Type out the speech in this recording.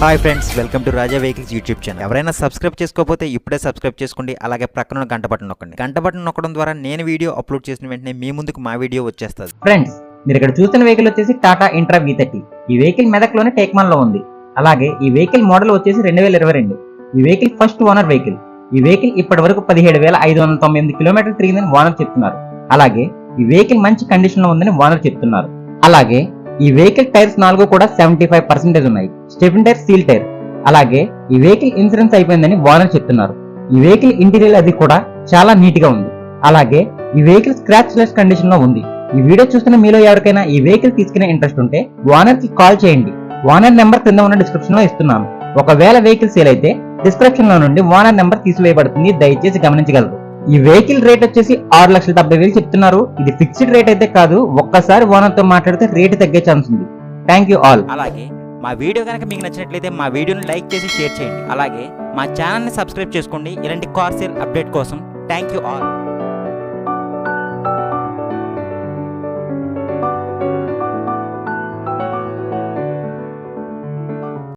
Hi friends, welcome to Raja vehicles YouTube channel. ఎవరైనా subscribe చేసుకోకపోతే ఇప్పుడే సబ్స్క్రైబ్ చేసుకోండి. అలాగే ప్రక్కన ఉన్న గంట బటన్ నొక్కండి. గంట బటన్ నొక్కడం ద్వారా నేను వీడియో అప్లోడ్ చేసిన వెంటనే మీ ముందుకు మా వీడియో వచ్చేస్తుంది. ఫ్రెండ్స్, మీరు ఇక్కడ చూస్తున్న వెహికల్ వచ్చేసి టాటా ఇంట్రా V30. ఈ వెహికల్ మెదక్లోనే టేక్మాన్ లో ఉంది. అలాగే ఈ వెహికల్ మోడల్ వచ్చేసి 2022. ఈ వెహికల్ ఫస్ట్ ఓనర్ వెహికల్. ఈ వెహికల్ ఇప్పటి వరకు 17,598 కిలోమీటర్లు తిరిగిందని ఓనర్ చెప్తున్నారు. అలాగే ఈ వెహికల్ మంచి కండిషన్ లో ఉందని ఓనర్ చెప్తున్నారు. అలాగే ఈ వెహికల్ టైర్స్ 4 కూడా 75% ఉన్నాయి. Stepney tyre, seal tyre. అలాగే ఈ వెహికల్ ఇన్సూరెన్స్ అయిపోయిందని ఓనర్ చెప్తున్నారు. ఈ వెహికల్ ఇంటీరియర్ అది కూడా చాలా నీట్ గా ఉంది. అలాగే ఈ వెహికల్ స్క్రాచ్ లెస్ కండిషన్ లో ఉంది. ఈ వీడియో చూస్తున్న మీలో ఎవరికైనా ఈ వెహికల్ తీసుకునే ఇంట్రెస్ట్ ఉంటే ఓనర్ కి కాల్ చేయండి. ఓనర్ నెంబర్ కింద ఉన్న డిస్క్రిప్షన్ లో ఇస్తున్నాను. ఒకవేళ వెహికల్ సేల్ అయితే డిస్క్రిప్షన్ లో నుండి ఓనర్ నెంబర్ తీసివేయబడుతుంది. దయచేసి గమనించగలరు. ఈ వెహికల్ రేట్ వచ్చేసి 6,70,000 చెప్తున్నారు. ఇది ఫిక్స్డ్ రేట్ అయితే కాదు. ఒక్కసారి ఓనర్ తో మాట్లాడితే రేటు తగ్గే ఛాన్స్ ఉంది. Thank you all. అలాగే మా వీడియో కనుక మీకు నచ్చినట్లయితే మా వీడియోని లైక్ చేసి షేర్ చేయండి. అలాగే మా ఛానల్ని సబ్స్క్రైబ్ చేసుకోండి ఇలాంటి కార్ సేల్ అప్డేట్ కోసం. Thank you all.